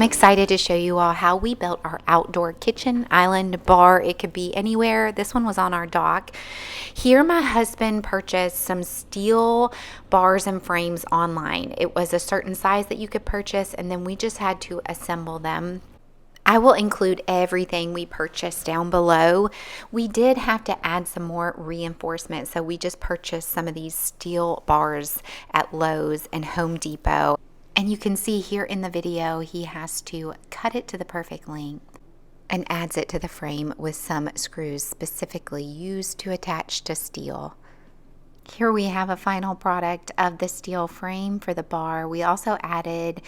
I'm excited to show you all how we built our outdoor kitchen, island, bar. It could be anywhere. This one was on our dock. Here my husband purchased some steel bars and frames online. It was a certain size that you could purchase, and then we just had to assemble them. I will include everything we purchased down below. We did have to add some more reinforcement, so we just purchased some of these steel bars at Lowe's and Home Depot. And you can see here in the video, he has to cut it to the perfect length and adds it to the frame with some screws specifically used to attach to steel. Here we have a final product of the steel frame for the bar. We also added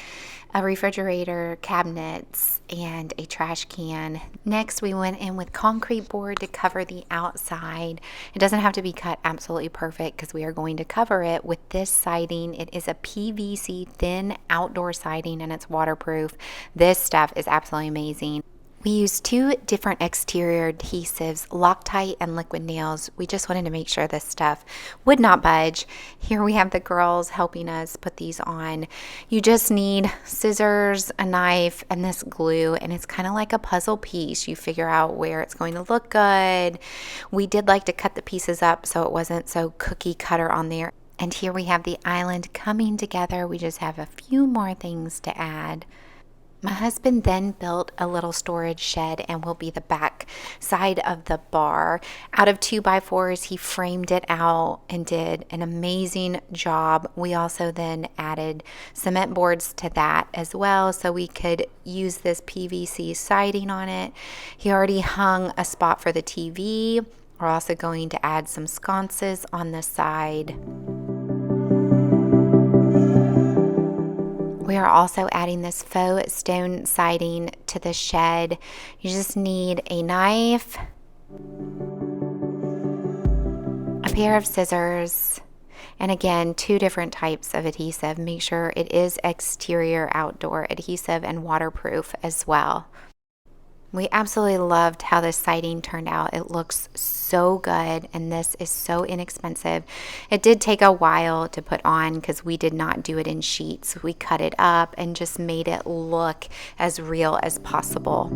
a refrigerator, cabinets, and a trash can. Next, we went in with concrete board to cover the outside. It doesn't have to be cut absolutely perfect because we are going to cover it with this siding. It is a PVC thin outdoor siding and it's waterproof. This stuff is absolutely amazing. We used two different exterior adhesives, Loctite and liquid nails. We just wanted to make sure this stuff would not budge. Here we have the girls helping us put these on. You just need scissors, a knife, and this glue, and it's kind of like a puzzle piece. You figure out where it's going to look good. We did like to cut the pieces up so it wasn't so cookie cutter on there. And here we have the island coming together. We just have a few more things to add. My husband then built a little storage shed and will be the back side of the bar. Out of 2x4s, he framed it out and did an amazing job. We also then added cement boards to that as well so we could use this PVC siding on it. He already hung a spot for the TV. We're also going to add some sconces on the side. We are also adding this faux stone siding to the shed. You just need a knife, a pair of scissors, and again, two different types of adhesive. Make sure it is exterior outdoor adhesive and waterproof as well. We absolutely loved how this siding turned out. It looks so good, and this is so inexpensive. It did take a while to put on because we did not do it in sheets. We cut it up and just made it look as real as possible.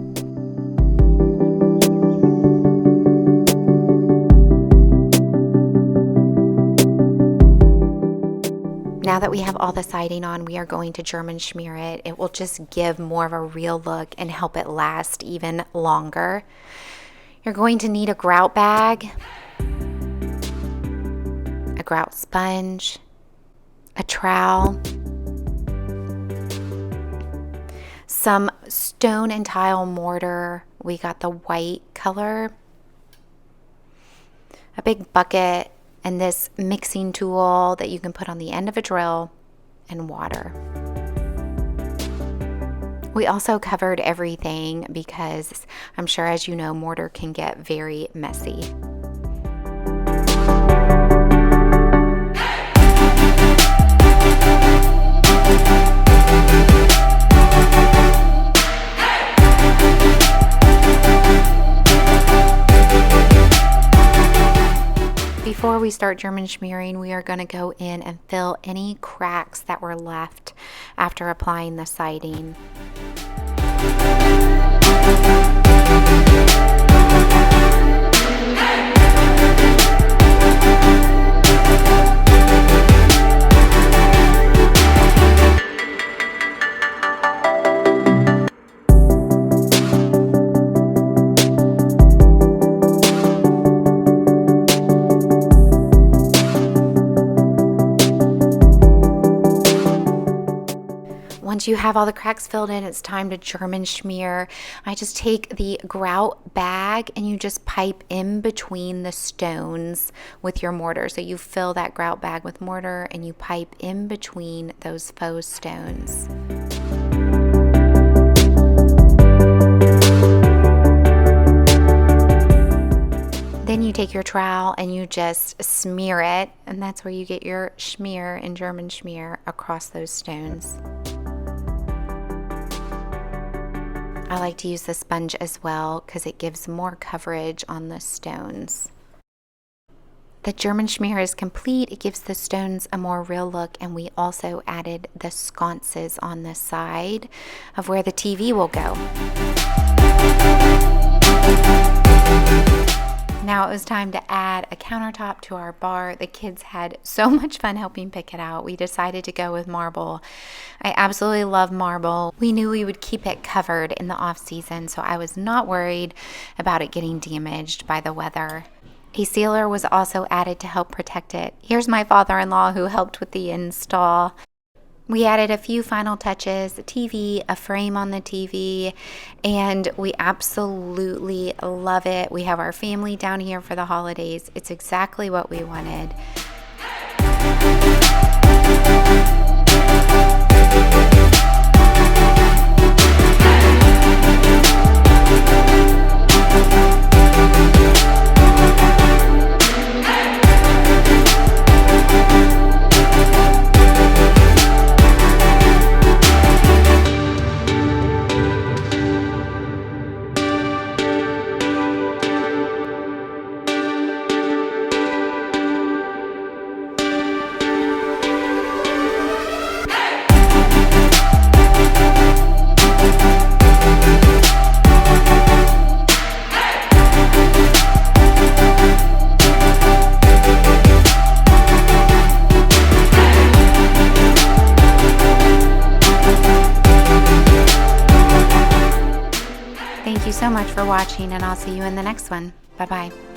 Now that we have all the siding on, we are going to German schmear it. It will just give more of a real look and help it last even longer. You're going to need a grout bag, a grout sponge, a trowel, some stone and tile mortar. We got the white color, a big bucket, and this mixing tool that you can put on the end of a drill, and water. We also covered everything because I'm sure, as you know, mortar can get very messy. Before we start German schmearing, we are going to go in and fill any cracks that were left after applying the siding. Once you have all the cracks filled in, it's time to German schmear. I just take the grout bag and you just pipe in between the stones with your mortar. So you fill that grout bag with mortar and you pipe in between those faux stones. Then you take your trowel and you just smear it, and that's where you get your schmear and German schmear across those stones. I like to use the sponge as well because it gives more coverage on the stones. The German schmear is complete. It gives the stones a more real look, and we also added the sconces on the side of where the TV will go. Now it was time to add a countertop to our bar. The kids had so much fun helping pick it out. We decided to go with marble. I absolutely love marble. We knew we would keep it covered in the off season, so I was not worried about it getting damaged by the weather. A sealer was also added to help protect it. Here's my father-in-law who helped with the install. We added a few final touches, a TV, a frame on the TV, and we absolutely love it. We have our family down here for the holidays. It's exactly what we wanted. Thank you so much for watching, and I'll see you in the next one. Bye-bye.